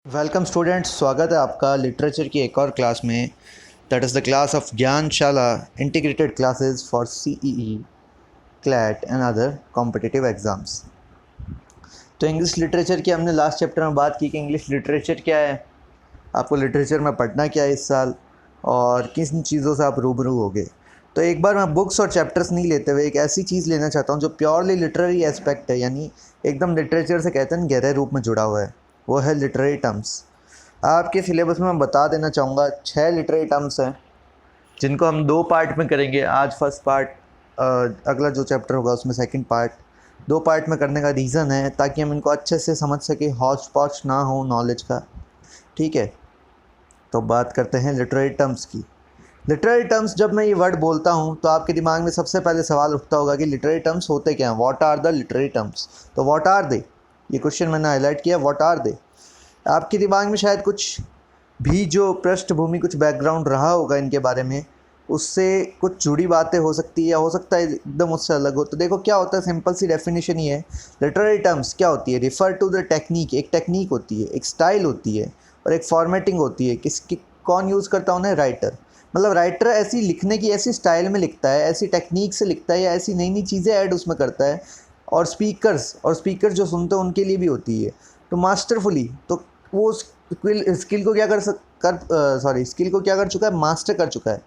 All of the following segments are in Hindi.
वेलकम स्टूडेंट्स, स्वागत है आपका लिटरेचर की एक और क्लास में। That is the class of Gyanshala integrated classes for CEE, CLAT and other competitive exams. तो इंग्लिश लिटरेचर की हमने लास्ट चैप्टर में बात की कि इंग्लिश लिटरेचर क्या है, आपको लिटरेचर में पढ़ना क्या है इस साल और किन चीज़ों से आप रूबरू होगे। तो एक बार मैं बुक्स और चैप्टर्स नहीं लेते हुए एक ऐसी चीज़ लेना चाहता हूँ जो प्योरली लिटरेरी एस्पेक्ट है, यानी एकदम लिटरेचर से कहते हैं गहरे रूप में जुड़ा हुआ है। वो है लिटरेरी टर्म्स। आपके सिलेबस में मैं बता देना चाहूँगा 6 लिटरेरी टर्म्स हैं जिनको हम 2 पार्ट में करेंगे। आज फर्स्ट पार्ट, अगला जो चैप्टर होगा उसमें सेकंड पार्ट। 2 पार्ट में करने का रीज़न है ताकि हम इनको अच्छे से समझ सकें, हौच पौच ना हो नॉलेज का। ठीक है, तो बात करते हैं लिटरेरी टर्म्स की। लिटरेरी टर्म्स, जब मैं ये वर्ड बोलता हूँ तो आपके दिमाग में सबसे पहले सवाल उठता होगा कि लिटरेरी टर्म्स होते क्या हैं, what are the literary terms. तो व्हाट आर दे, ये क्वेश्चन मैंने हाईलाइट किया, व्हाट आर दे। आपके दिमाग में शायद कुछ भी जो पृष्ठभूमि, कुछ बैकग्राउंड रहा होगा इनके बारे में, उससे कुछ जुड़ी बातें हो सकती है या हो सकता है एकदम उससे अलग हो। तो देखो क्या होता है, सिंपल सी डेफिनेशन ये है। लिटरेरी टर्म्स क्या होती है, रिफ़र टू द टेक्निक। एक टेक्निक होती है, एक स्टाइल होती है और एक फॉर्मेटिंग होती है। किसकी, कौन यूज़ करता है उन्हें? राइटर। मतलब राइटर ऐसी लिखने की, ऐसी स्टाइल में लिखता है, ऐसी टेक्निक से लिखता है या ऐसी नई नई चीज़ें ऐड उसमें करता है। और स्पीकर जो सुनते हैं उनके लिए भी होती है। तो मास्टरफुली, तो वो स्किल को क्या स्किल को क्या कर चुका है, मास्टर कर चुका है।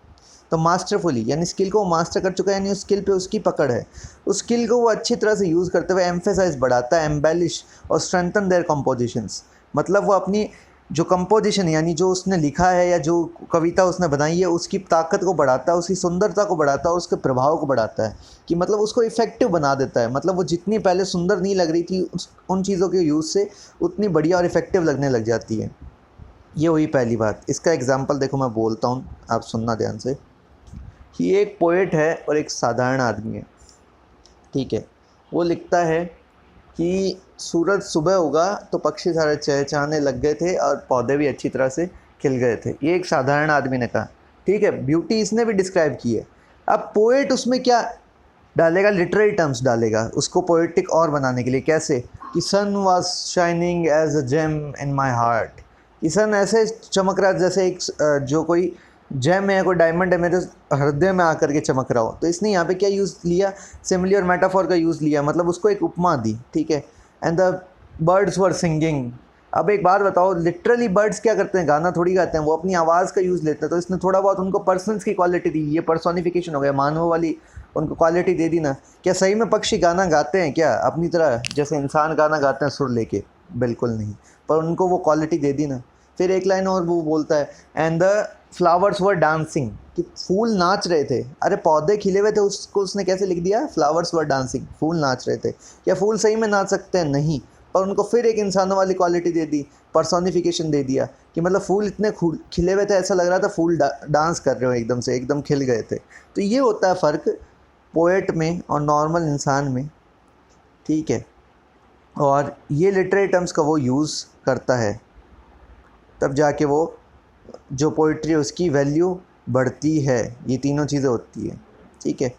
तो मास्टरफुली यानी स्किल को मास्टर कर चुका है, यानी उस स्किल पे उसकी पकड़ है। उस स्किल को वो अच्छी तरह से यूज़ करते हुए एम्फेसाइज बढ़ाता है, एम्बेलिश और स्ट्रेंथन देयर कंपोजिशंस। मतलब वो अपनी जो कंपोजिशन यानी जो उसने लिखा है या जो कविता उसने बनाई है उसकी ताकत को बढ़ाता है, उसकी सुंदरता को बढ़ाता है और उसके प्रभाव को बढ़ाता है, कि मतलब उसको इफ़ेक्टिव बना देता है। मतलब वो जितनी पहले सुंदर नहीं लग रही थी उन चीज़ों के यूज़ से उतनी बढ़िया और इफ़ेक्टिव लगने लग जाती है। ये हुई पहली बात। इसका एग्जाम्पल देखो, मैं बोलता हूँ, आप सुनना ध्यान से। कि एक पोएट है और एक साधारण आदमी है। ठीक है, वो लिखता है कि सूरज सुबह उगा तो पक्षी सारे चहचहाने लग गए थे और पौधे भी अच्छी तरह से खिल गए थे। ये एक साधारण आदमी ने कहा। ठीक है, ब्यूटी इसने भी डिस्क्राइब की है। अब पोएट उसमें क्या डालेगा? लिटरेरी टर्म्स डालेगा उसको पोएटिक और बनाने के लिए। कैसे? कि sun was shining as a gem in my heart. कि सन ऐसे चमक रहा जैसे एक जो कोई जेम है, कोई डायमंड है, मेरे हृदय में आकर के चमक रहा हो। तो इसने यहाँ पे क्या यूज़ लिया? सिमिली और मेटाफॉर का यूज़ लिया, मतलब उसको एक उपमा दी। ठीक है, and the birds were singing. अब एक बात बताओ, लिटरली बर्ड्स क्या करते हैं? गाना थोड़ी गाते हैं, वो अपनी आवाज़ का यूज़ लेते हैं। तो इसने थोड़ा बहुत उनको पर्सन्स की क्वालिटी दी, ये पर्सोनिफिकेशन हो गया, मानव वाली उनको क्वालिटी दे दी ना। क्या सही में पक्षी गाना गाते हैं क्या अपनी तरह जैसे इंसान गाना गाते हैं सुर लेके? बिल्कुल नहीं, पर उनको वो क्वालिटी दे दी ना। फिर एक लाइन और वो बोलता है, and the flowers were dancing. कि फूल नाच रहे थे। अरे पौधे खिले हुए थे, उसको उसने कैसे लिख दिया? फ्लावर्स वर डांसिंग, फूल नाच रहे थे। क्या फूल सही में नाच सकते हैं? नहीं, पर उनको फिर एक इंसानों वाली क्वालिटी दे दी, पर्सोनिफिकेशन दे दिया, कि मतलब फूल इतने खिले हुए थे, ऐसा लग रहा था फूल डांस कर रहे हो, एकदम से एकदम खिल गए थे। तो ये होता है फ़र्क पोएट में और नॉर्मल इंसान में। ठीक है, और ये लिटरेरी टर्म्स का वो यूज़ करता है, तब जाके वो जो पोइट्री है उसकी वैल्यू बढ़ती है। ये तीनों चीज़ें होती है। ठीक है,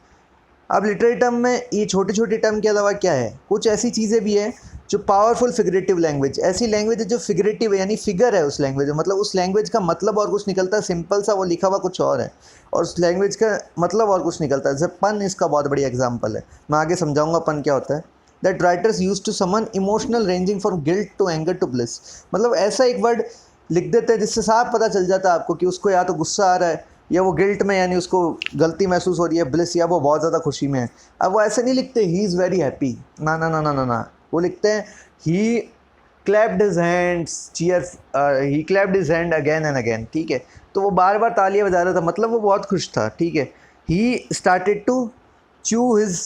अब लिटरेरी टर्म में ये छोटी छोटी टर्म के अलावा क्या है, कुछ ऐसी चीज़ें भी हैं जो पावरफुल फिगरेटिव लैंग्वेज, ऐसी लैंग्वेज है जो फिगरेटिव है, यानी फिगर है उस लैंग्वेज में। मतलब उस लैंग्वेज का मतलब और कुछ निकलता है, सिंपल सा वो लिखा हुआ कुछ और है और उस लैंग्वेज का मतलब और कुछ निकलता है। जैसे पन इसका बहुत बड़ी एग्जाम्पल है, मैं आगे समझाऊंगा पन क्या होता है। That writers use to summon emotional ranging from guilt to anger to bliss. मतलब ऐसा एक वर्ड लिख देते हैं जिससे साफ पता चल जाता है आपको कि उसको या तो गुस्सा आ रहा है या वो गिल्ट में, यानी उसको गलती महसूस हो रही है, ब्लिस, या वो बहुत ज़्यादा खुशी में है। अब वो ऐसे नहीं लिखते ही इज़ वेरी हैप्पी, ना ना ना ना ना ना, वो लिखते हैं he clapped his hands he clapped his hand again and again. ठीक है, तो वो बार बार तालियां बजा रहा था, मतलब वो बहुत खुश था। ठीक है, he started to chew his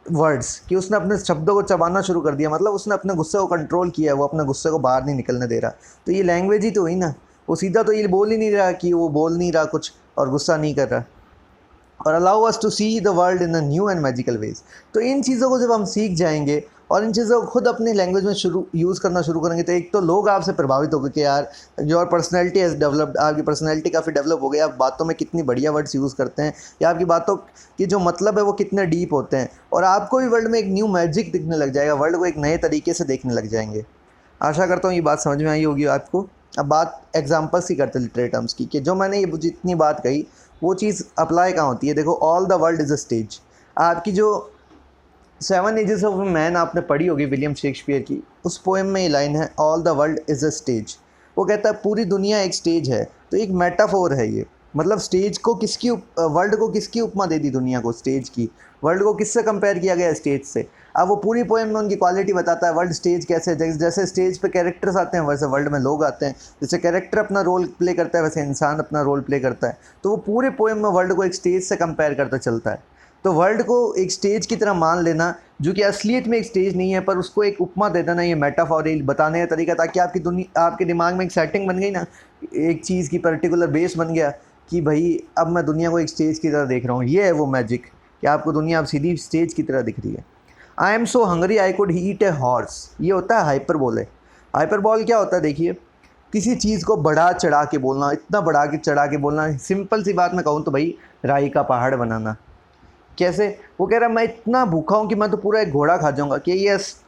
words, कि उसने अपने शब्दों को चबाना शुरू कर दिया, मतलब उसने अपने गुस्से को कंट्रोल किया, वो अपने गुस्से को बाहर नहीं निकलने दे रहा। तो ये लैंग्वेज ही तो हुई ना, वो सीधा तो ये बोल ही नहीं रहा कि वो बोल नहीं रहा कुछ और गुस्सा नहीं कर रहा। और allow us to see the world in a new and magical ways. तो इन चीज़ों को जब हम सीख जाएंगे और इन चीज़ों को खुद अपनी लैंग्वेज में यूज़ करना शुरू करेंगे, तो एक तो लोग आपसे प्रभावित होंगे कि यार योर पर्सनैलिटी हैज़ डेवलप्ड, आपकी पर्सनैलिटी काफ़ी डेवलप हो गई, आप बातों में कितनी बढ़िया वर्ड्स यूज़ करते हैं, या आपकी बातों की जो मतलब है वो कितने डीप होते हैं। और आपको भी वर्ल्ड में एक न्यू मैजिक दिखने लग जाएगा, वर्ल्ड को एक नए तरीके से देखने लग जाएंगे। आशा करता हूँ ये बात समझ में आई होगी आपको। अब बात एग्जाम्पल्स की करते हैं लिटरेरी टर्म्स की, कि जो मैंने ये जितनी बात कही वो चीज़ अप्लाई कहाँ होती है। देखो, all the world is a stage. आपकी जो 7 एजेस ऑफ मैन आपने पढ़ी होगी विलियम शेक्सपियर की, उस पोएम में ये लाइन है, all the world is a stage. वो कहता है पूरी दुनिया एक स्टेज है। तो एक मेटाफोर है ये, मतलब स्टेज को किसकी वर्ल्ड को किसकी उपमा दे दी दुनिया को, स्टेज की। वर्ल्ड को किससे कंपेयर किया गया, स्टेज से। अब वो पूरी पोएम में उनकी क्वालिटी बताता है, वर्ल्ड स्टेज कैसे, जैसे स्टेज पे कैरेक्टर्स आते हैं वैसे वर्ल्ड में लोग आते हैं। जैसे कैरेक्टर अपना रोल प्ले करता है वैसे इंसान अपना रोल प्ले करता है। तो वो पूरे पोएम में वर्ल्ड को एक स्टेज से कंपेयर करता चलता है। तो वर्ल्ड को एक स्टेज की तरह मान लेना, जो कि असलियत में एक स्टेज नहीं है, पर उसको एक उपमा दे देना, ये मेटाफोर बताने का तरीका, ताकि आपकी दुनिया, आपके दिमाग में एक सेटिंग बन गई ना, एक चीज़ की पर्टिकुलर बेस बन गया कि भाई अब मैं दुनिया को एक स्टेज की तरह देख रहा हूँ। ये है वो मैजिक, कि आपको दुनिया अब सीधी स्टेज की तरह दिख रही है। I am so hungry I could eat a horse, ये होता है हाइपरबोल। है हाइपरबोल क्या होता है, देखिए, किसी चीज़ को बढ़ा चढ़ा के बोलना, इतना बढ़ा के चढ़ा के बोलना। सिंपल सी बात मैं कहूँ तो भाई, राई का पहाड़ बनाना। कैसे? वो कह रहा मैं इतना भूखा हूँ कि मैं तो पूरा एक घोड़ा खा जाऊँगा। कि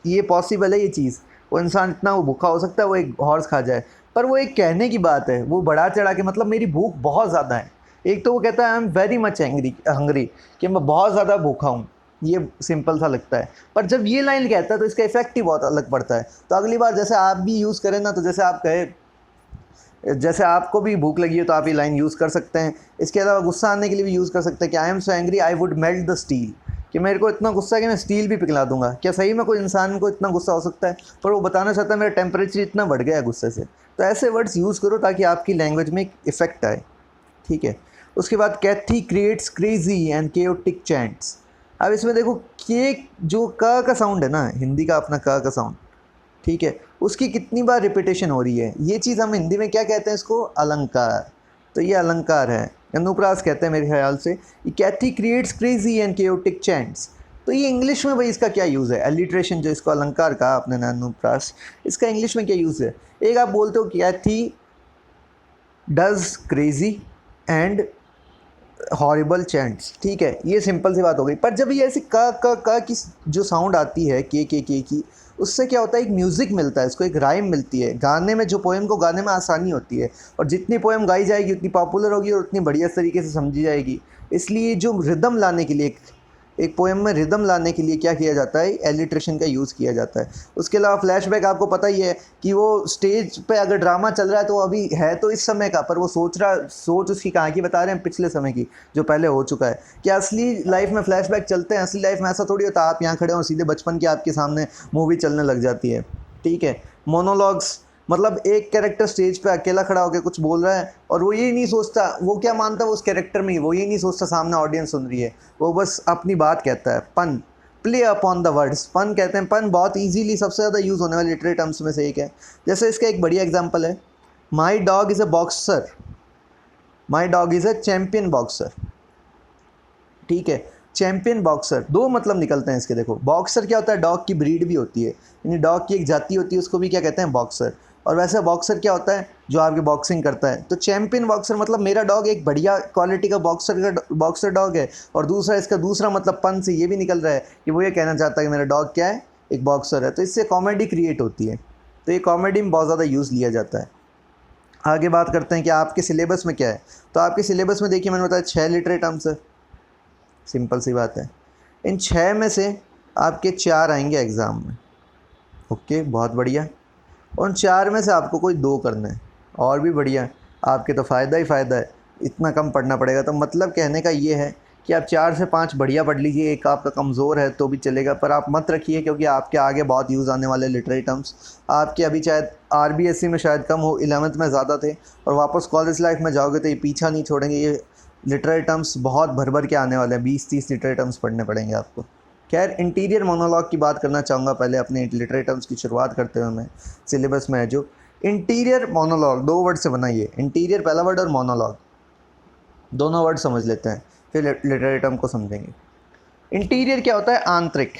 ये पॉसिबल है ये चीज़? वो इंसान इतना वो भूखा हो सकता है वो एक हॉर्स खा जाए? पर वो एक कहने की बात है, वो बढ़ा चढ़ा के, मतलब मेरी भूख बहुत ज़्यादा है। एक तो वो कहता है I am very much hungry, कि मैं बहुत ज़्यादा भूखा हूँ। ये सिंपल सा लगता है, पर जब ये लाइन कहता है तो इसका इफेक्ट ही बहुत अलग पड़ता है। तो अगली बार जैसे आप भी यूज़ करें ना, तो जैसे आप कहे, जैसे आपको भी भूख लगी है तो आप ये लाइन यूज़ कर सकते हैं। इसके अलावा गुस्सा आने के लिए भी यूज़ कर सकते हैं कि I am so angry I would melt the steel, कि मेरे को इतना गुस्सा है कि मैं स्टील भी पिघला दूंगा। क्या सही में कोई इंसान को इतना गुस्सा हो सकता है? पर वो बताना चाहता है मेरा टेम्परेचर इतना बढ़ गया है गुस्से से। तो ऐसे वर्ड्स यूज़ करो ताकि आपकी लैंग्वेज में एक इफ़ेक्ट आए, ठीक है। उसके बाद Kathy creates crazy and chaotic chants. अब इसमें देखो, के जो क का साउंड है ना, हिंदी का अपना क का साउंड, ठीक है, उसकी कितनी बार रिपीटेशन हो रही है। ये चीज़ हम हिंदी में क्या कहते हैं, इसको अलंकार। तो ये अलंकार है, अनुप्रास कहते हैं मेरे ख्याल से। Kathy creates crazy and chaotic chants. तो ये इंग्लिश में भाई इसका क्या यूज़ है, एलिट्रेशन, जो इसको अलंकार कहा आपने ना अनुप्रास, इसका इंग्लिश में क्या यूज़ है? एक आप बोलते हो Kathy does crazy and horrible chants, ठीक है, ये सिंपल सी बात हो गई। पर जब ये ऐसे क की जो साउंड आती है, के की, उससे क्या होता है, एक म्यूज़िक मिलता है, इसको एक राइम मिलती है गाने में, जो पोएम को गाने में आसानी होती है। और जितनी पोएम गाई जाएगी उतनी पॉपुलर होगी और उतनी बढ़िया तरीके से समझी जाएगी। इसलिए जो रिदम लाने के लिए, एक पोएम में रिदम लाने के लिए क्या किया जाता है, एलिट्रेशन का यूज़ किया जाता है। उसके अलावा फ्लैशबैक, आपको पता ही है कि वो स्टेज पे अगर ड्रामा चल रहा है तो अभी है तो इस समय का, पर वो सोच उसकी कहाँ की बता रहे हैं, पिछले समय की, जो पहले हो चुका है। क्या असली लाइफ में फ्लैशबैक चलते हैं? असली लाइफ में ऐसा थोड़ी होता है आप यहाँ खड़े हो सीधे बचपन की आपके सामने मूवी चलने लग जाती है, ठीक है। मोनोलॉग्स, मतलब एक कैरेक्टर स्टेज पे अकेला खड़ा होकर कुछ बोल रहा है और वो ये नहीं सोचता, वो क्या मानता है वो उस कैरेक्टर में ही, वो ये नहीं सोचता सामने ऑडियंस सुन रही है, वो बस अपनी बात कहता है। पन, प्ले अपॉन द वर्ड्स, पन कहते हैं। पन बहुत इजीली सबसे ज़्यादा यूज़ होने वाले लिटरेरी टर्म्स में से एक है। जैसे इसका एक बढ़िया एग्जांपल है, my dog is a boxer, my dog is a champion boxer, ठीक है। चैम्पियन बॉक्सर, दो मतलब निकलते हैं इसके। देखो, बॉक्सर क्या होता है, डॉग की ब्रीड भी होती है, यानी डॉग की एक जाति होती है, उसको भी क्या कहते हैं, बॉक्सर। और वैसे बॉक्सर क्या होता है, जो आपकी बॉक्सिंग करता है। तो चैम्पियन बॉक्सर मतलब मेरा डॉग एक बढ़िया क्वालिटी का बॉक्सर डॉग है। और दूसरा, इसका दूसरा मतलब पन से ये भी निकल रहा है कि वो ये कहना चाहता है कि मेरा डॉग क्या है, एक बॉक्सर है। तो इससे कॉमेडी क्रिएट होती है। तो ये कॉमेडी में बहुत ज़्यादा यूज़ लिया जाता है। आगे बात करते हैं कि आपके सिलेबस में क्या है। तो आपके सिलेबस में देखिए, मैंने बताया 6 लिटरेरी टर्म्स है, सिंपल सी बात है। इन 6 में से आपके 4 आएंगे एग्ज़ाम में, ओके, बहुत बढ़िया। उन 4 में से आपको कोई 2 करना है, और भी बढ़िया, आपके तो फ़ायदा ही फ़ायदा है, इतना कम पढ़ना पड़ेगा। तो मतलब कहने का ये है कि आप 4 से 5 बढ़िया पढ़ लीजिए। एक आपका कमज़ोर है तो भी चलेगा, पर आप मत रखिए, क्योंकि आपके आगे बहुत यूज़ आने वाले लिटरेरी टर्म्स। आपके अभी शायद RBSC में शायद कम हो, 11th में ज़्यादा थे, और वापस कॉलेज लाइफ में जाओगे तो ये पीछा नहीं छोड़ेंगे। ये लिटरेरी टर्म्स बहुत भर भर के आने वाले हैं, 20-30 लिटरेरी टर्म्स पढ़ने पड़ेंगे आपको। खैर, इंटीरियर मोनोलॉग की बात करना चाहूँगा पहले, अपने लिटरेरी टर्म्स की शुरुआत करते हुए। मैं सिलेबस में है जो इंटीरियर मोनोलॉग, 2 वर्ड से बनाइए, इंटीरियर पहला वर्ड और मोनोलॉग दोनों वर्ड समझ लेते हैं, फिर लिटरेरी टर्म को समझेंगे। इंटीरियर क्या होता है, आंतरिक।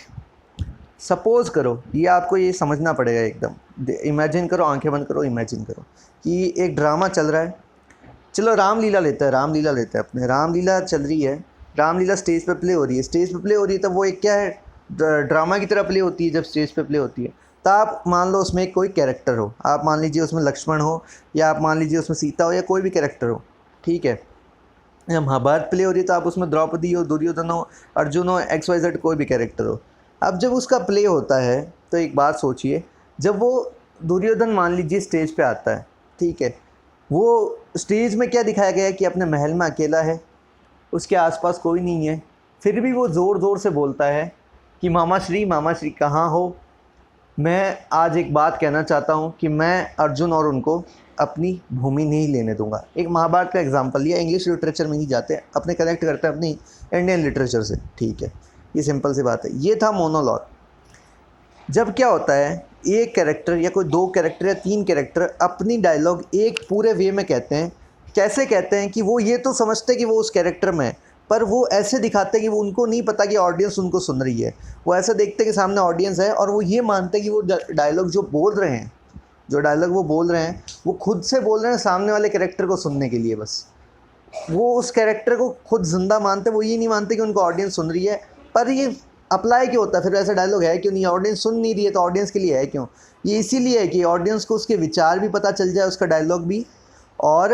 सपोज़ करो, ये आपको ये समझना पड़ेगा एकदम, इमेजिन करो, आंखें बंद करो, इमेजिन करो कि एक ड्रामा चल रहा है। चलो रामलीला लेते हैं, रामलीला लेते हैं अपने, रामलीला चल रही है, रामलीला स्टेज पे प्ले हो रही है। स्टेज पे प्ले हो रही है तब वो एक क्या है, ड्रामा की तरह प्ले होती है जब स्टेज पे प्ले होती है। तो आप मान लो उसमें कोई कैरेक्टर हो, आप मान लीजिए उसमें लक्ष्मण हो, या आप मान लीजिए उसमें सीता हो, या कोई भी कैरेक्टर हो, ठीक है। या महाभारत प्ले हो रही है तो आप उसमें द्रौपदी हो, दुर्योधन हो, अर्जुन हो, XYZ कोई भी कैरेक्टर हो। अब जब उसका प्ले होता है तो एक बात सोचिए, जब वो दुर्योधन मान लीजिए स्टेज पे आता है, ठीक है, वो स्टेज में क्या दिखाया गया है कि अपने महल में अकेला है, उसके आसपास कोई नहीं है, फिर भी वो ज़ोर ज़ोर से बोलता है कि मामा श्री कहाँ हो। मैं आज एक बात कहना चाहता हूँ कि मैं अर्जुन और उनको अपनी भूमि नहीं लेने दूंगा। एक महाभारत का एग्जाम्पल लिया, इंग्लिश लिटरेचर में नहीं जाते, अपने कनेक्ट करते हैं अपनी इंडियन लिटरेचर से, ठीक है, ये सिंपल सी बात है। ये था मोनोलॉग। जब क्या होता है, एक कैरेक्टर या कोई दो कैरेक्टर या तीन कैरेक्टर अपनी डायलॉग एक पूरे वे में कहते हैं। कैसे कहते हैं कि वो ये तो समझते कि वो उस कैरेक्टर में है, पर वो ऐसे दिखाते हैं कि वो उनको नहीं पता कि ऑडियंस उनको सुन रही है। वो ऐसे देखते हैं कि सामने ऑडियंस है और वो ये मानते हैं कि वो डायलॉग जो बोल रहे हैं, जो डायलॉग वो बोल रहे हैं, वो खुद से बोल रहे हैं सामने वाले कैरेक्टर को सुनने के लिए। बस वो उस कैरेक्टर को खुद जिंदा मानते, वो ये नहीं मानते कि उनको ऑडियंस सुन रही है। पर ये अप्लाई क्यों होता है फिर, ऐसा डायलॉग है क्यों नहीं, ऑडियंस सुन नहीं रही है तो ऑडियंस के लिए है क्यों? ये इसीलिए है कि ऑडियंस को उसके विचार भी पता चल जाए, उसका डायलॉग भी, और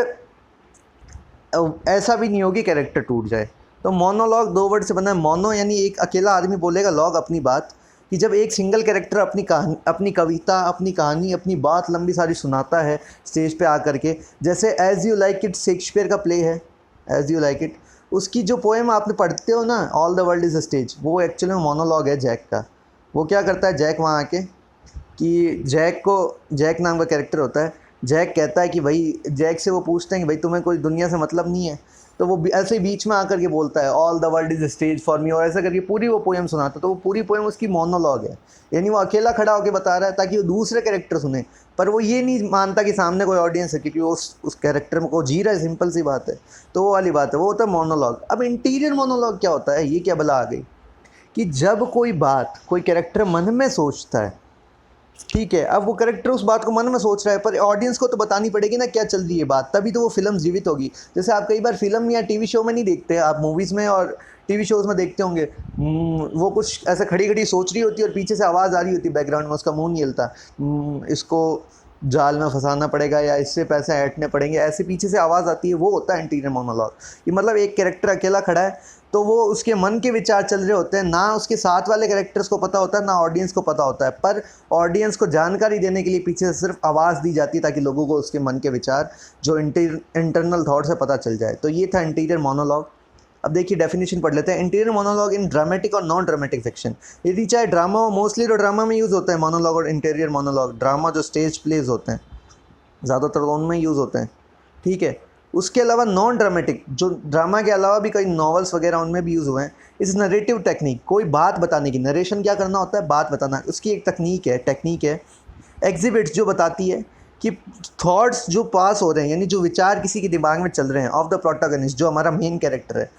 ऐसा भी नहीं हो कि कैरेक्टर टूट जाए। तो मोनोलॉग दो वर्ड से बना है। मोनो यानी एक अकेला आदमी बोलेगा, लॉग अपनी बात, कि जब एक सिंगल कैरेक्टर अपनी कहानी, अपनी कविता, अपनी कहानी, अपनी बात लंबी सारी सुनाता है स्टेज पे आकर के। जैसे as you like it Shakespeare का प्ले है, एज़ यू लाइक इट, उसकी जो पोएम आपने पढ़ते हो ना, all the world is a stage, वो एक्चुअली में मोनोलॉग है जैक का। वो क्या करता है जैक वहाँ आके, कि जैक नाम का कैरेक्टर होता है, जैक कहता है कि भाई, जैक से वो पूछते हैं कि भाई तुम्हें कोई दुनिया से मतलब नहीं है, तो वो ऐसे ही बीच में आकर के बोलता है all the world is stage for me, और ऐसा करके पूरी वो पोएम सुनाता है। तो वो पूरी पोएम उसकी मोनोलॉग है, यानी वो अकेला खड़ा होकर बता रहा है ताकि वो दूसरे कैरेक्टर सुने, पर वो ये नहीं मानता कि सामने कोई ऑडियंस है, क्योंकि वो उस कैरेक्टर को जी रहा है, सिंपल सी बात है। तो वो वाली बात है, वो होता है मोनोलॉग। अब इंटीरियर मोनोलॉग क्या होता है, ये क्या भला आ गई, कि जब कोई बात कोई कैरेक्टर मन में सोचता है, ठीक है, अब वो कैरेक्टर उस बात को मन में सोच रहा है, पर ऑडियंस को तो बतानी पड़ेगी ना क्या चल रही है बात, तभी तो वो फिल्म जीवित होगी। जैसे आप कई बार फिल्म या टीवी शो में नहीं देखते, आप मूवीज़ में और टीवी शोज़ में देखते होंगे, वो कुछ ऐसे खड़ी खड़ी सोच रही होती है और पीछे से आवाज़ आ रही होती है बैकग्राउंड में, उसका मुंह नहीं हिलता, इसको जाल में फंसाना पड़ेगा या इससे पैसे ऐंठने पड़ेंगे, ऐसे पीछे से आवाज़ आती है, वो होता है इंटीरियर मोनोलॉग। कि मतलब एक कैरेक्टर अकेला खड़ा है, तो वो उसके मन के विचार चल रहे होते हैं, ना उसके साथ वाले कैरेक्टर्स को पता होता है, ना ऑडियंस को पता होता है, पर ऑडियंस को जानकारी देने के लिए पीछे से सिर्फ आवाज़ दी जाती है ताकि लोगों को उसके मन के विचार जो इंटरनल थॉट्स है पता चल जाए। तो ये था इंटीरियर मोनोलॉग। अब देखिए डेफिनेशन पढ़ लेते हैं। इंटीरियर मोनोलॉग इन ड्रामेटिक और नॉन ड्रामेटिक फिक्शन, यदि चाहे ड्रामा हो, मोस्टली तो ड्रामा में यूज़ होता है मोनोलॉग और इंटीरियर मोनोलॉग। ड्रामा जो स्टेज प्लेज होते हैं ज़्यादातर तो उनमें यूज़ होते हैं, ठीक है। उसके अलावा नॉन ड्रामेटिक, जो ड्रामा के अलावा भी कई नॉवेल्स वगैरह उनमें भी यूज़ हुए हैं, इस नरेटिव टेक्निक, कोई बात बताने की, नरेशन क्या करना होता है, बात बताना, उसकी एक टेक्निक है। एग्जिबिट्स, जो बताती है कि थॉट्स जो पास हो रहे हैं, यानी जो विचार किसी के दिमाग में चल रहे हैं, ऑफ द प्रोटोगनिस्ट, जो हमारा मेन कैरेक्टर है।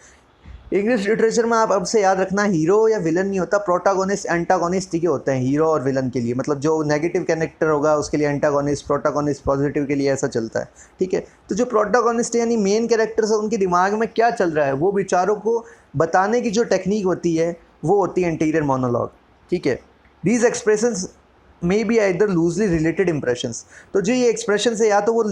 इंग्लिश लिटरेचर में आप अब से याद रखना, हीरो या विलन नहीं होता, प्रोटागोनिस्ट एंटागोनिस्ट ही होते हैं हीरो और विलन के लिए। मतलब जो नेगेटिव कैरेक्टर होगा उसके लिए एंटागोनिस्ट, प्रोटागोनिस्ट पॉजिटिव के लिए, ऐसा चलता है, ठीक है। तो जो प्रोटागोनिस्ट यानी मेन कैरेक्टर्स है, उनके दिमाग में क्या चल रहा है, वो विचारों को बताने की जो टेक्निक होती है, वो होती है इंटीरियर मोनोलॉग, ठीक है। These expressions may be either loosely related impressions, तो जो ये एक्सप्रेशन है, या तो वो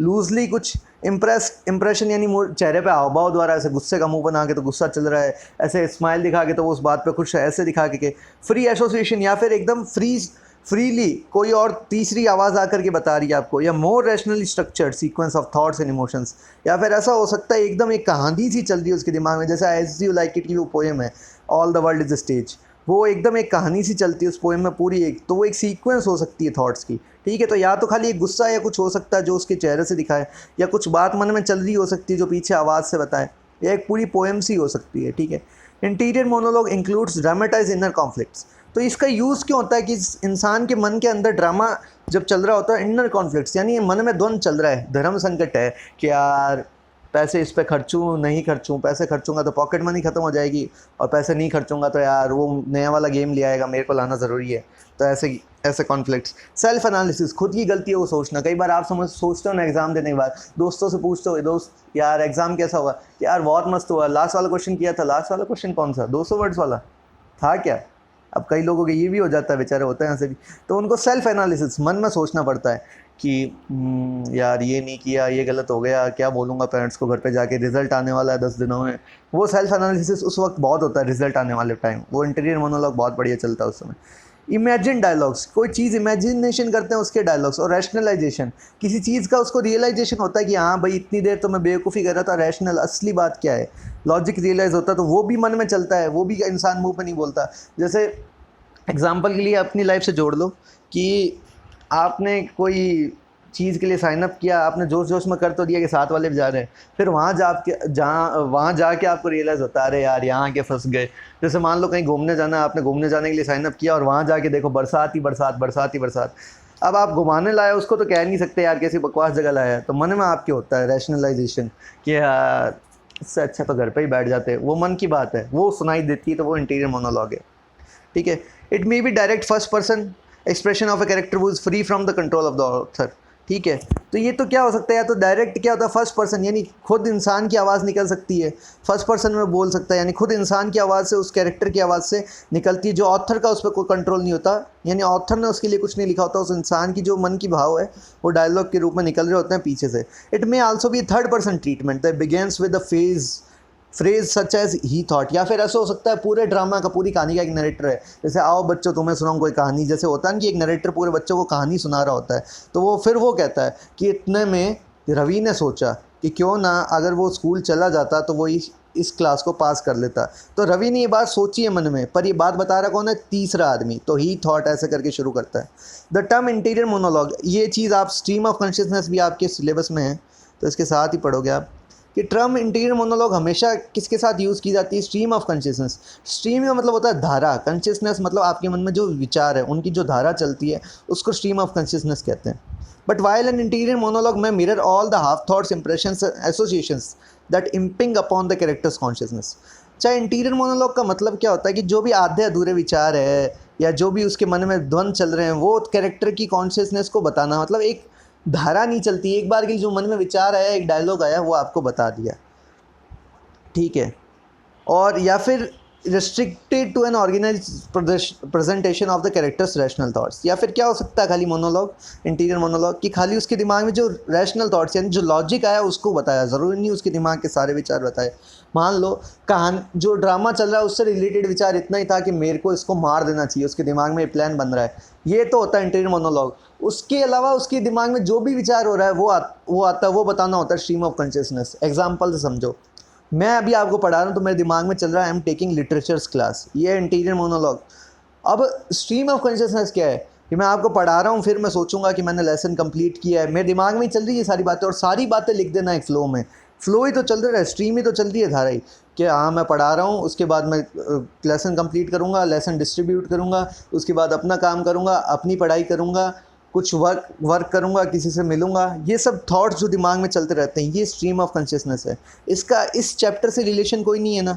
लूजली कुछ इम्प्रेशन यानी चेहरे पे हाव भाव द्वारा, ऐसे गुस्से का मुंह बना के तो गुस्सा चल रहा है, ऐसे स्माइल दिखा के तो वो उस बात पे खुश है, ऐसे दिखा के फ्री एसोसिएशन, या फिर एकदम फ्रीली कोई और तीसरी आवाज़ आकर के बता रही है आपको, या more rationally structured sequence of thoughts and emotions, या फिर ऐसा हो सकता है एकदम एक कहानी सी चल रही है उसके दिमाग में। जैसे एज़ यू लाइक इट की वो पोएम है, all the world is a stage, वो एकदम एक कहानी सी चलती है उस पोएम में पूरी, एक तो वो एक सीक्वेंस हो सकती है थॉट्स की, ठीक है। तो या तो खाली एक गुस्सा या कुछ हो सकता है जो उसके चेहरे से दिखाए, या कुछ बात मन में चल रही हो सकती है जो पीछे आवाज़ से बताए, या एक पूरी पोएम सी हो सकती है, ठीक है। Interior monologue includes dramatise inner conflicts, तो इसका यूज़ क्यों होता है कि इंसान के मन के अंदर ड्रामा जब चल रहा होता है, इनर कॉन्फ्लिक्ट्स यानी मन में द्वंद्व चल रहा है, धर्म संकट है कि यार पैसे इस पे खर्चूँ नहीं खर्चूँ, पैसे खर्चूँगा तो पॉकेट मनी ख़त्म हो जाएगी, और पैसे नहीं खर्चूँगा तो यार वो नया वाला गेम ले आएगा, मेरे को लाना ज़रूरी है। तो ऐसे कॉन्फ्लिक्ट्स। सेल्फ एनालिसिस, खुद की गलती है वो सोचना। कई बार आप सोचते हो ना एग्ज़ाम देने के बाद, दोस्तों से पूछते हो, दोस्त यार एग्ज़ाम कैसा हुआ, यार बहुत मस्त हुआ, लास्ट वाला क्वेश्चन किया था, लास्ट वाला क्वेश्चन कौन सा, 200 वर्ड्स वाला था क्या, अब कई लोगों के ये भी हो जाता है, बेचारे होते हैं ऐसे भी, तो उनको सेल्फ एनालिसिस मन में सोचना पड़ता है कि यार ये नहीं किया, ये गलत हो गया, क्या बोलूँगा पेरेंट्स को घर पे जाके, रिजल्ट आने वाला है 10 दिनों में। वो सेल्फ एनालिसिस उस वक्त बहुत होता है, रिजल्ट आने वाले टाइम, वो इंटीरियर मोनोलॉग बहुत बढ़िया चलता है उस समय। इमेजिन डायलॉग्स, कोई चीज़ इमेजिनेशन करते हैं उसके डायलॉग्स। और रैशनलाइजेशन, किसी चीज़ का उसको रियलाइजेशन होता है कि हाँ भाई इतनी देर तो मैं बेवकूफ़ी कर रहा था, रैशनल असली बात क्या है, लॉजिक रियलाइज़ होता है, तो वो भी मन में चलता है, वो भी इंसान मुंह पे नहीं बोलता। जैसे एग्जाम्पल के लिए अपनी लाइफ से जोड़ लो कि आपने कोई चीज़ के लिए साइन अप किया, आपने जोश जोश में कर तो दिया कि साथ वाले भी जा रहे हैं, फिर वहाँ जाके आपको रियलाइज़ होता है अरे यार यहाँ के फंस गए। जैसे मान लो कहीं घूमने जाना है, आपने घूमने जाने के लिए साइन अप किया और वहाँ जाके देखो बरसात ही बरसात, बरसात ही बरसात। अब आप घुमाने लाए उसको तो कह नहीं सकते यार कैसी बकवास जगह लाया है, तो मन में आपके होता है रैशनलाइजेशन कि यार इससे अच्छा तो घर पे ही बैठ जाते। वो मन की बात है, वो सुनाई देती है, तो वो इंटीरियर मोनोलॉग है। ठीक है। It may be direct first person expression of a character वो is free from the control of the author. ठीक है। तो ये तो क्या हो सकता है, या तो डायरेक्ट क्या होता है फर्स्ट पर्सन, यानी खुद इंसान की आवाज़ निकल सकती है, फर्स्ट पर्सन में बोल सकता है, यानी खुद इंसान की आवाज़ से, उस कैरेक्टर की आवाज़ से निकलती है, जो ऑथर का उस पर कोई कंट्रोल नहीं होता, यानी ऑथर ने उसके लिए कुछ नहीं लिखा होता, उस इंसान की जो मन की भाव है वो डायलॉग के रूप में निकल रहे होते हैं पीछे से। It may also be third person treatment that begins with the phrase such as he thought, या फिर ऐसा हो सकता है पूरे ड्रामा का, पूरी कहानी का एक नरेटर है, जैसे आओ बच्चों तुम्हें सुनाऊं कोई कहानी, जैसे होता है ना कि एक नरेटर पूरे बच्चों को कहानी सुना रहा होता है, तो वो फिर वो कहता है कि इतने में रवि ने सोचा कि क्यों ना अगर वो स्कूल चला जाता तो वो इस क्लास को पास कर लेता। तो रवि ने ये बात सोची है मन में, पर ये बात बता रहा कौन है, तीसरा आदमी, तो ही थॉट ऐसे करके शुरू करता है। द टर्म इंटीरियर मोनोलॉग, ये चीज़ आप स्ट्रीम ऑफ कॉन्शियसनेस भी आपके सिलेबस में है, तो इसके साथ ही पढ़ोगे आप कि टर्म इंटीरियर मोनोलॉग हमेशा किसके साथ यूज़ की जाती है, स्ट्रीम ऑफ कॉन्शियसनेस। स्ट्रीम का मतलब होता है धारा, कॉन्शियसनेस मतलब आपके मन में जो विचार है उनकी जो धारा चलती है उसको स्ट्रीम ऑफ कॉन्शियसनेस कहते हैं। But while an interior monologue में mirror all the half thoughts, impressions, associations that impinge upon the characters consciousness. चाहे इंटीरियर मोनोलॉग का मतलब क्या होता है कि जो भी आधे अधूरे विचार है या जो भी उसके मन में द्वंद्व चल रहे हैं वो कैरेक्टर की कॉन्शियसनेस को बताना, मतलब एक धारा नहीं चलती, एक बार के लिए जो मन में विचार आया, एक डायलॉग आया, वो आपको बता दिया। ठीक है। और या फिर restricted to an organize presentation of the characters rational thoughts, या फिर क्या हो सकता है खाली मोनोलॉग, इंटीरियर मोनोलॉग कि खाली उसके दिमाग में जो रैशनल थॉट्स यानी जो लॉजिक आया उसको बताया, ज़रूरी नहीं उसके दिमाग के सारे विचार बताए। मान लो कहानी जो ड्रामा चल रहा है उससे रिलेटेड विचार इतना ही था कि मेरे को इसको मार देना चाहिए, उसके दिमाग में प्लान बन रहा है, ये तो होता है इंटीरियर मोनोलॉग। उसके अलावा उसके दिमाग में जो भी विचार हो रहा है वो आता है, वो बताना होता है स्ट्रीम ऑफ कॉन्शियसनेस। एग्जाम्पल से समझो, मैं अभी आपको पढ़ा रहा हूँ तो मेरे दिमाग में चल रहा है I am taking literatures class, ये इंटीरियर मोनोलॉग। अब स्ट्रीम ऑफ कॉन्शियसनेस क्या है कि मैं आपको पढ़ा रहा हूँ, फिर मैं सोचूंगा कि मैंने लेसन कंप्लीट किया है, मेरे दिमाग में ही चल रही है सारी बातें, और सारी बातें लिख देना एक फ्लो में, फ्लो ही तो चल रहा है, स्ट्रीम ही तो चल रही है, धारा ही कि हाँ मैं पढ़ा रहा हूँ, उसके बाद मैं लेसन कंप्लीट करूँगा, लेसन डिस्ट्रीब्यूट करूँगा, उसके बाद अपना काम करूँगा, अपनी पढ़ाई करूँगा, कुछ वर्क करूँगा, किसी से मिलूँगा, ये सब थॉट्स जो दिमाग में चलते रहते हैं, ये स्ट्रीम ऑफ कॉन्शियसनेस है। इसका इस चैप्टर से रिलेशन कोई नहीं है ना,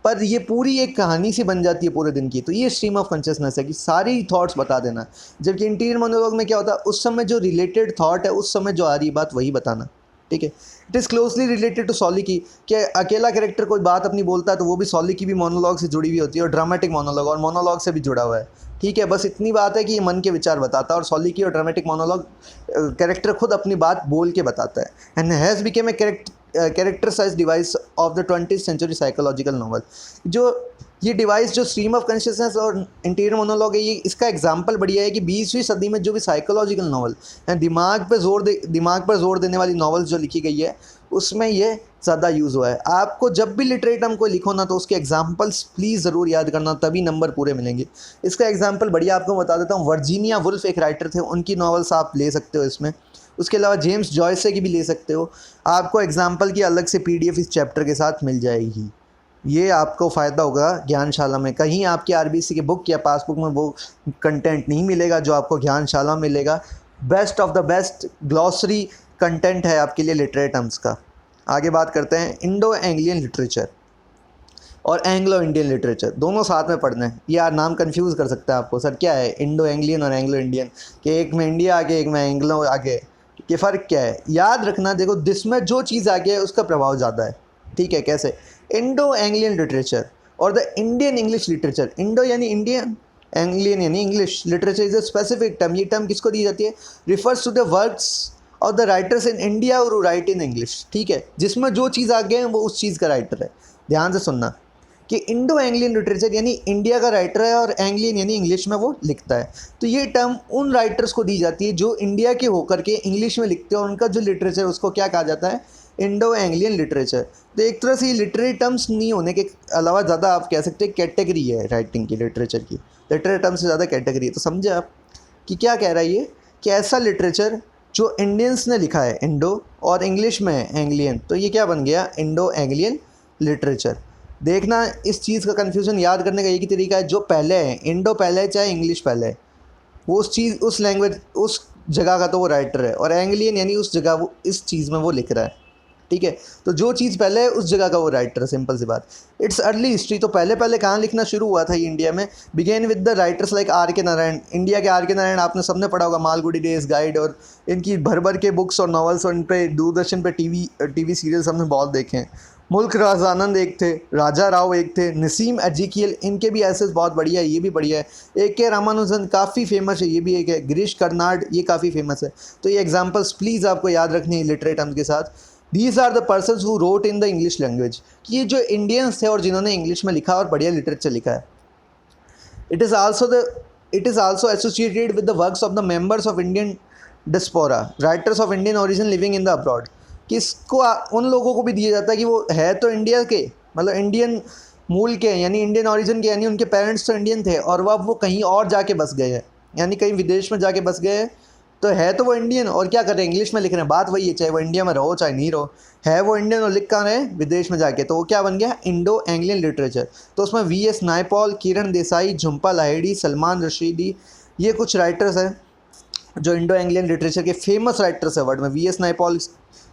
पर ये पूरी एक कहानी सी बन जाती है पूरे दिन की, तो ये स्ट्रीम ऑफ कॉन्शियसनेस है कि सारी थॉट्स बता देना। जबकि इंटीरियर मोनोलॉग में क्या होता है, उस समय जो रिलेटेड थॉट है, उस समय जो आ रही बात वही बताना। ठीक है। It is closely related to soliloquy, कि अकेला कैरेक्टर कोई बात अपनी बोलता है तो वो भी सॉलिकी भी मोनोलॉग से जुड़ी हुई होती है, और ड्रामेटिक मोनोलॉग और मोनोलॉग से भी जुड़ा हुआ है। ठीक है, बस इतनी बात है कि ये मन के विचार बताता है, और सॉलिकी और ड्रामेटिक मोनोलॉग कैरेक्टर खुद अपनी बात बोल के बताता है। And has become a character size device of the 20th century psychological novel. जो ये डिवाइस जो स्ट्रीम ऑफ कॉन्शियसनेस और इंटीरियर मोनोलॉग है, ये इसका एग्जांपल बढ़िया है कि 20वीं सदी में जो भी साइकोलॉजिकल नॉवल है, दिमाग पर जोर देने वाली नॉवेल्स जो लिखी गई है, उसमें ये ज़्यादा यूज़ हुआ है। आपको जब भी लिटरेट को लिखो ना, तो उसके एग्जांपल्स प्लीज़ ज़रूर याद करना, तभी नंबर पूरे मिलेंगे। इसका एग्जांपल बढ़िया आपको बता देता हूँ, वर्जीनिया वुल्फ एक राइटर थे, उनकी नॉवेल्स आप ले सकते हो इसमें। उसके अलावा जेम्स जॉयस से की भी ले सकते हो। आपको एग्जाम्पल की अलग से PDF इस चैप्टर के साथ मिल जाएगी। ये आपको फ़ायदा होगा ज्ञानशाला में। कहीं आपकी RBC की बुक या पासबुक में वो कंटेंट नहीं मिलेगा जो आपको ज्ञानशाला में मिलेगा। Best of the best glossary content है आपके लिए लिटरेट टर्म्स का। आगे बात करते हैं इंडो एंग्लियन लिटरेचर और एंग्लो इंडियन लिटरेचर, दोनों साथ में पढ़ना है। ये यार नाम कंफ्यूज कर सकता है आपको, सर क्या है इंडो एंग्लियन और एंग्लो इंडियन, कि एक में इंडिया आगे एक में एंग्लो आगे, कि फ़र्क क्या है। याद रखना, देखो जिसमें जो चीज़ आगे है उसका प्रभाव ज़्यादा है। ठीक है, कैसे? इंडो एंग्लियन लिटरेचर और the Indian English literature. Indo यानी इंडियन एंग्लियन यानी English, literature is a specific term, ये टर्म किसको दी जाती है, refers to the works of the writers in India और राइट इन इंग्लिश, ठीक है, जिसमें जो चीज़ आगे है वो उस चीज़ का राइटर है। ध्यान से सुनना कि इंडो एंग्लियन लिटरेचर यानी इंडिया का राइटर है और एंग्लियन यानी इंग्लिश में वो लिखता है। तो ये टर्म उन राइटर्स को दी जाती है जो इंडिया के होकर के इंग्लिश में लिखते हैं और उनका जो लिटरेचर उसको क्या कहा जाता है, इंडो एंग्लियन लिटरेचर। तो एक तरह से ये लिटरेरी टर्म्स नहीं होने के अलावा ज़्यादा आप कह सकते हैं कैटेगरी है राइटिंग की, लिटरेचर की, लिटरेरी टर्म से ज़्यादा कैटेगरी है। तो समझे आप कि क्या कह रहा है ये, कि ऐसा लिटरेचर जो इंडियंस ने लिखा है इंडो और इंग्लिश में है एंग्लियन, तो ये क्या बन गया, इंडो एंग्लियन लिटरेचर। देखना इस चीज़ का कन्फ्यूज़न याद करने का एक ही तरीका है, जो पहले है, इंडो पहले है चाहे इंग्लिश पहले है, वो उस चीज़ उस लैंग्वेज उस जगह का तो वो राइटर है, और एंग्लियन यानी उस जगह वो इस चीज़ में वो लिख रहा है, ठीक है। तो जो चीज़ पहले है उस जगह का वो राइटर है, सिंपल सी बात। इट्स अर्ली हिस्ट्री, तो पहले पहले कहाँ लिखना शुरू हुआ था ये इंडिया में, began with the writers like R K Narayan. India के आर के नारायण आपने सबने पढ़ा होगा, मालगुडी डेज गाइड, और इनकी भर भर के बुक्स और नॉवेल्स, और इन पे दूरदर्शन पे टीवी सीरियल्स हमने बहुत देखे हैं। मुल्क राज आनंद एक थे, राजा राव एक थे, नसीम एजिकियल, इनके भी एसेस बहुत बढ़िया है, ये भी बढ़िया है। ए के रामानुजन काफ़ी फेमस है, ये भी एक है। गिरीश कर्नाड ये काफ़ी फेमस है। तो ये एग्जांपल्स प्लीज़ आपको याद रखनी है लिटरेट टर्म्स के साथ। These are the persons who wrote in the English language, कि ये जो इंडियंस थे और जिन्होंने इंग्लिश में लिखा और बढ़िया लिटरेचर लिखा है। It is also associated with the works of the members of Indian diaspora, writers of Indian origin living in the abroad, कि इसको उन लोगों को भी दिया जाता है कि वो है तो इंडिया के, मतलब इंडियन मूल के, यानी इंडियन ओरिजिन के, यानी उनके पेरेंट्स तो इंडियन थे और वो कहीं और जाके बस गए हैं, यानी कहीं विदेश में जाके बस गए हैं, तो है तो वो इंडियन, और क्या कर रहे हैं, इंग्लिश में लिख रहे हैं। बात वही है, चाहे वो इंडिया में रहो चाहे नहीं रहो, है वो इंडियन और लिख कर रहे हैं विदेश में जाके, तो वो क्या बन गया, इंडो एंग्लियन लिटरेचर। तो उसमें वी.एस. नायपॉल, किरण देसाई, झुम्पा लाहिड़ी, सलमान रशीदी, ये कुछ राइटर्स हैं जो इंडो एंग्लियन लिटरेचर के फेमस राइटर्स है वर्ल्ड में। वी.एस. नायपॉल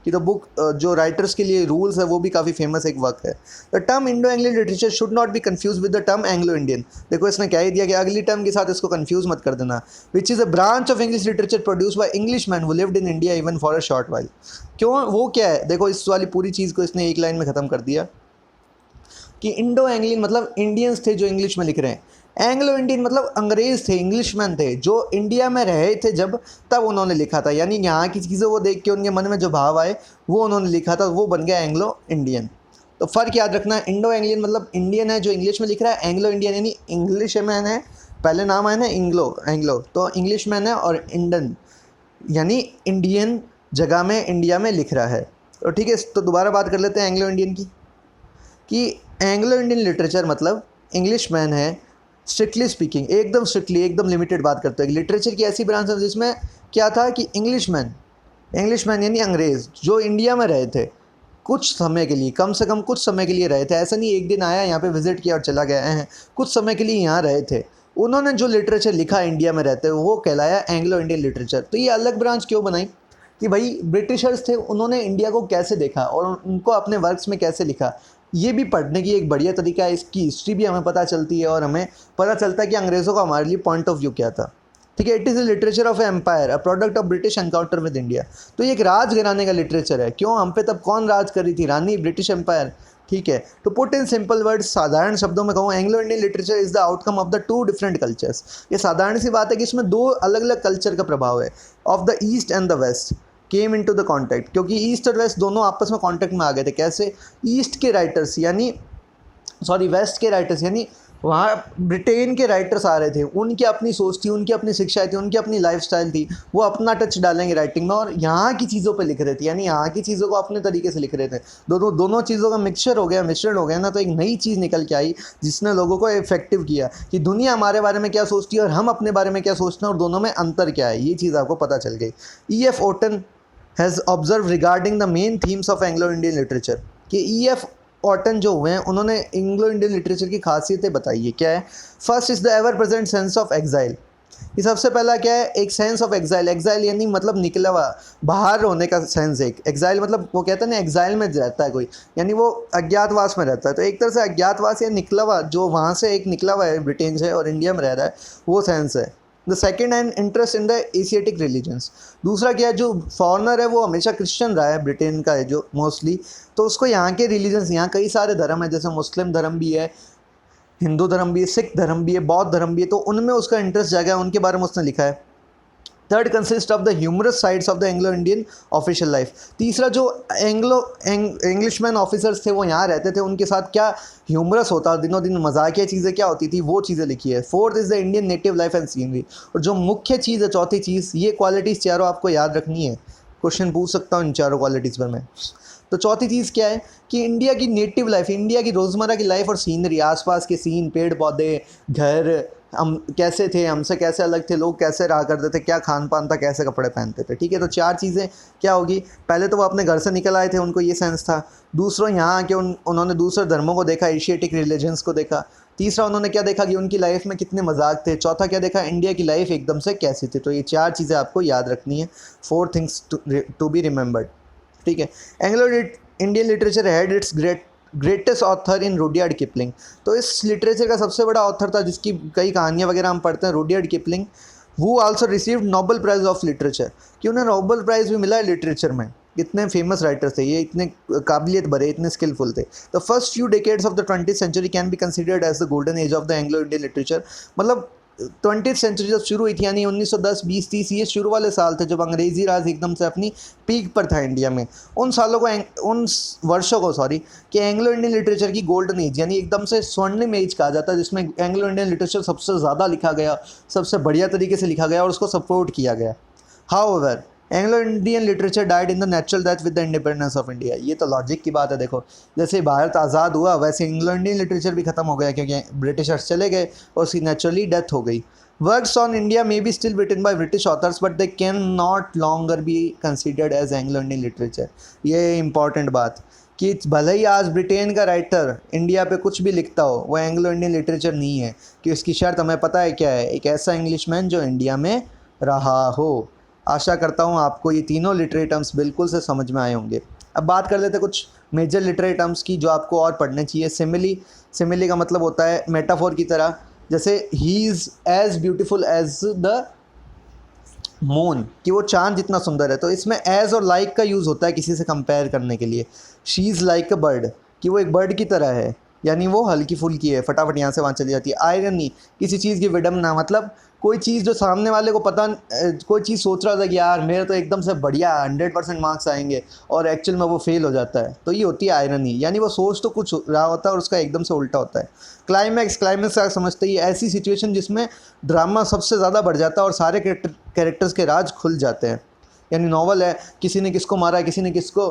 की तो बुक जो राइटर्स के लिए रूल्स है वो भी काफ़ी फेमस एक वर्क है। The term Indo Anglian literature should not be confuse with the term Anglo Indian. देखो इसने क्या ही दिया कि अगली टर्म के साथ इसको कंफ्यूज मत कर देना। Which is a branch of English literature produce by English man who lived in India even for a short while. क्यों, वो क्या है, देखो इस वाली पूरी चीज़ को इसने एक लाइन में ख़त्म कर दिया कि इंडो एंग्लियन मतलब इंडियंस थे जो इंग्लिश में लिख रहे हैं, एंग्लो इंडियन मतलब अंग्रेज़ थे, इंग्लिशमैन थे जो इंडिया में रहे थे जब, तब उन्होंने लिखा था, यानी यहाँ की चीज़ें वो देख के उनके मन में जो भाव आए वो उन्होंने लिखा था, वो बन गया एंग्लो इंडियन। तो फ़र्क याद रखना है, इंडो एंग्लियन मतलब इंडियन है जो इंग्लिश में लिख रहा है, एंग्लो इंडियन यानी इंग्लिश मैन है, पहले नाम आया ना एंग्लो तो इंग्लिश मैन है, और इंडन यानी इंडियन जगह में इंडिया में लिख रहा है। तो ठीक है, तो दोबारा बात कर लेते हैं एंग्लो इंडियन की, कि एंग्लो इंडियन लिटरेचर मतलब इंग्लिश मैन है, स्ट्रिक्टली स्पीकिंग, एकदम स्ट्रिक्टली एकदम लिमिटेड बात करते हैं। लिटरेचर की ऐसी ब्रांच है जिसमें क्या था कि इंग्लिश मैन यानी अंग्रेज़ जो इंडिया में रहे थे कुछ समय के लिए, कम से कम कुछ समय के लिए रहे थे, ऐसा नहीं एक दिन आया यहाँ पे विजिट किया और चला गया है, कुछ समय के लिए यहाँ रहे थे, उन्होंने जो लिटरेचर लिखा इंडिया में रहते हुए वो कहलाया एंग्लो इंडियन लिटरेचर। तो ये अलग ब्रांच क्यों बनाई कि भाई ब्रिटिशर्स थे, उन्होंने इंडिया को कैसे देखा और उनको अपने वर्क्स में कैसे लिखा, ये भी पढ़ने की एक बढ़िया तरीका है। इसकी हिस्ट्री भी हमें पता चलती है और हमें पता चलता है कि अंग्रेज़ों का हमारे लिए पॉइंट ऑफ व्यू क्या था। ठीक है, it is a literature of empire, a product of British encounter with India. तो ये एक राज घराने का लिटरेचर है। क्यों, हम पे तब कौन राज कर रही थी, रानी, ब्रिटिश एम्पायर। ठीक है, तो पुट इन सिंपल वर्ड्स, साधारण शब्दों में कहूँ, Anglo Indian literature is the outcome of the two different cultures. ये साधारण सी बात है कि इसमें दो अलग अलग कल्चर का प्रभाव है, of the East and the West came into the contact, क्योंकि ईस्ट और वेस्ट दोनों आपस में कॉन्टैक्ट में आ गए थे। कैसे, ईस्ट के राइटर्स यानी वेस्ट के राइटर्स यानी वहाँ ब्रिटेन के राइटर्स आ रहे थे, उनकी अपनी सोच थी, उनकी अपनी शिक्षाएं थी, उनकी अपनी लाइफस्टाइल थी, वो अपना टच डालेंगे राइटिंग में और यहाँ की चीज़ों पे लिख रहे थे, यानी यहाँ की चीज़ों को अपने तरीके से लिख रहे थे। दोनों चीज़ों का मिक्सचर हो गया, मिश्रण हो गया ना, तो एक नई चीज़ निकल के आई जिसने लोगों को इफेक्टिव किया कि दुनिया हमारे बारे में क्या सोचती है और हम अपने बारे में क्या सोचते हैं और दोनों में अंतर क्या है, ये चीज़ आपको पता चल गई। E.F. Orton has observe regarding the main themes of Anglo Indian literature, कि E.F. ऑटन जो हुए हैं उन्होंने इंग्लो इंडियन लिटरेचर की खासियतें बताई है। क्या है, first is the ever present sense of exile. ये सबसे पहला क्या है, एक सेंस ऑफ एग्जाइल। एग्जाइल यानी मतलब निकला हुआ, बाहर होने का सेंस। एक एग्जाइल मतलब वो कहते हैं ना, एग्जाइल में रहता है कोई, यानी वो अज्ञातवास में रहता है। तो एक तरह से अज्ञातवास या निकला हुआ, जो वहाँ से एक निकला हुआ है ब्रिटेन से और इंडिया में रह रहा है, वो सेंस है। The second and interest in the Asiatic religions. दूसरा क्या है, जो फॉरनर है वो हमेशा क्रिश्चियन रहा है, ब्रिटेन का है जो मोस्टली, तो उसको यहाँ के रिलीजन्स, यहाँ कई सारे धर्म है, जैसे मुस्लिम धर्म भी है, हिंदू धर्म भी है, सिख धर्म भी है, बौद्ध धर्म भी है, तो उनमें उसका इंटरेस्ट जागा है, उनके बारे में उसने लिखा है। Third consist of the humorous sides of the Anglo Indian official life. तीसरा, जो इंग्लिशमैन ऑफिसर्स थे वो यहाँ रहते थे, उनके साथ क्या ह्यूमरस होता, दिनों दिन मजाकिया चीज़ें क्या होती थी, वो चीज़ें लिखी है। Fourth is the Indian native life and scenery. और जो मुख्य चीज़ है, चौथी चीज़, ये क्वालिटीज़ चारों आपको याद रखनी है, क्वेश्चन पूछ सकता हूँ इन चारों क्वालिटीज़ पर मैं। तो चौथी चीज़ क्या है कि इंडिया की नेटिव लाइफ, इंडिया की रोज़मर्रा की लाइफ और सीनरी, आसपास के सीन, पेड़ पौधे, घर, हम कैसे थे, हमसे कैसे अलग थे, लोग कैसे रहा करते थे, क्या खान पान था, कैसे कपड़े पहनते थे। ठीक है, तो चार चीज़ें क्या होगी, पहले तो वो अपने घर से निकल आए थे, उनको ये सेंस था। दूसरा, यहाँ आके उन्होंने दूसरे धर्मों को देखा, एशियाटिक रिलीजन्स को देखा। तीसरा, उन्होंने क्या देखा कि उनकी लाइफ में कितने मजाक थे। चौथा क्या देखा, इंडिया की लाइफ एकदम से कैसी थी। तो ये चार चीज़ें आपको याद रखनी है, 4 थिंग्स टू बी रिमेंबर्ड। ठीक है, Anglo Indian literature had it's greatest author in Rudyard Kipling. तो इस लिटरेचर का सबसे बड़ा ऑथर था, जिसकी कई कहानियाँ वगैरह हम पढ़ते हैं, रुडयार्ड किपलिंग। वो also received Nobel prize of literature, कि उन्हें नोबेल प्राइज़ भी मिला है लिटरेचर में। इतने फेमस राइटर थे ये, इतने काबिलियत भरे, इतने स्किलफुल थे। The first few decades of the 20th century can be considered as the golden age of the Anglo Indian literature. मतलब 20th सेंचुरी जब शुरू हुई थी, यानी 1910, 20, 30, ये शुरू वाले साल थे जब अंग्रेज़ी राज एकदम से अपनी पीक पर था इंडिया में। उन सालों को, उन वर्षों को कि एंग्लो इंडियन लिटरेचर की गोल्डन एज, यानी एकदम से स्वर्णिम एज कहा जाता है, जिसमें एंग्लो इंडियन लिटरेचर सबसे ज़्यादा लिखा गया, सबसे बढ़िया तरीके से लिखा गया और उसको सपोर्ट किया गया। However, Anglo Indian literature died in the natural death with the independence of India. ये तो लॉजिक की बात है। देखो, जैसे भारत आज़ाद हुआ, वैसे एंग्लो इंडियन लिटरेचर भी खत्म हो गया, क्योंकि ब्रिटिशर्स चले गए और उसकी नेचुरली डेथ हो गई। Works on India may be still written by British authors, but they can not longer be considered as Anglo Indian literature. ये इंपॉर्टेंट बात, कि भले ही आज ब्रिटेन का राइटर इंडिया पे कुछ भी लिखता हो, वो एंग्लो इंडियन लिटरेचर नहीं है। कि उसकी शर्त हमें पता है क्या है, एक ऐसा इंग्लिशमैन जो इंडिया में रहा हो। आशा करता हूँ आपको ये तीनों लिटरेरी टर्म्स बिल्कुल से समझ में आए होंगे। अब बात कर लेते हैं कुछ मेजर लिटरेरी टर्म्स की, जो आपको और पढ़ने चाहिए। सिमिली का मतलब होता है मेटाफोर की तरह, जैसे he is as beautiful as the moon, कि वो चांद जितना सुंदर है। तो इसमें एज और लाइक का यूज़ होता है किसी से कंपेयर करने के लिए। She is like a bird, कि वो एक बर्ड की तरह है, यानी वो हल्की फुल्की है, फटाफट यहाँ से वहाँ चली जाती है। आयरनी, किसी चीज़ की विडम्बना, मतलब कोई चीज़ जो सामने वाले को पता, कोई चीज़ सोच रहा था कि यार मेरे तो एकदम से बढ़िया 100% मार्क्स आएंगे, और एक्चुअल में वो फेल हो जाता है, तो ये होती है आयरनी, यानी वो सोच तो कुछ रहा होता है और उसका एकदम से उल्टा होता है। क्लाइमैक्स का समझते ही ऐसी सिचुएशन जिसमें ड्रामा सबसे ज़्यादा बढ़ जाता है और सारे कैरेक्टर्स के राज खुल जाते हैं। यानी नॉवल है, किसी ने किसको मारा है, किसी ने किसको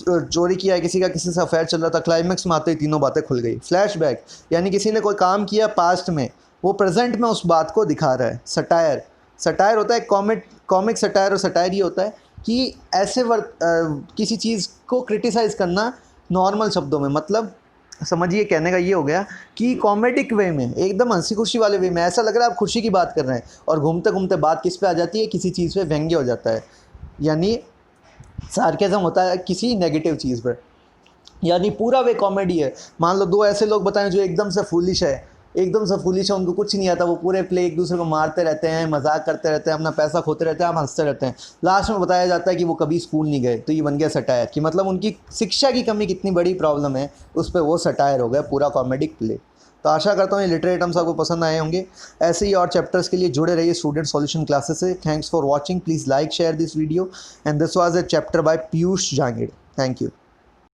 चोरी किया है, किसी का किसी से अफेयर चल रहा था, क्लाइमैक्स में आते ही तीनों बातें खुल गई। फ्लैशबैक, यानी किसी ने कोई काम किया पास्ट में, वो प्रेजेंट में उस बात को दिखा रहा है। सटायर होता है कॉमिक सटायर, और सटायर ये होता है कि ऐसे किसी चीज़ को क्रिटिसाइज़ करना नॉर्मल शब्दों में, मतलब समझिए कहने का ये हो गया कि कॉमेडिक वे में, एकदम हंसी खुशी वाले वे में, ऐसा लग रहा है आप खुशी की बात कर रहे हैं, और घूमते घूमते बात किस पे आ जाती है, किसी चीज़ पे व्यंग्य हो जाता है, यानी सार्केज़म होता है किसी नेगेटिव चीज़ पर, यानी पूरा वे कॉमेडी है। मान लो दो ऐसे लोग बताएं जो एकदम से फूलिश है, उनको कुछ नहीं आता, वो पूरे प्ले एक दूसरे को मारते रहते हैं, मजाक करते रहते हैं, अपना पैसा खोते रहते हैं, हम हंसते रहते हैं। लास्ट में बताया जाता है कि वो कभी स्कूल नहीं गए, तो ये बन गया सटायर, कि मतलब उनकी शिक्षा की कमी कितनी बड़ी प्रॉब्लम है, उस पर वो सटायर हो गया, पूरा कॉमेडिक प्ले। तो आशा करता हूँ ये लिटरेरी टर्म्स आपको पसंद आए होंगे। ऐसे ही और चैप्टर्स के लिए जुड़े रहिए स्टूडेंट सॉल्यूशन क्लासेस से। Thanks for watching, please like share this video, and this was a chapter by Piyush Jangid. Thank you.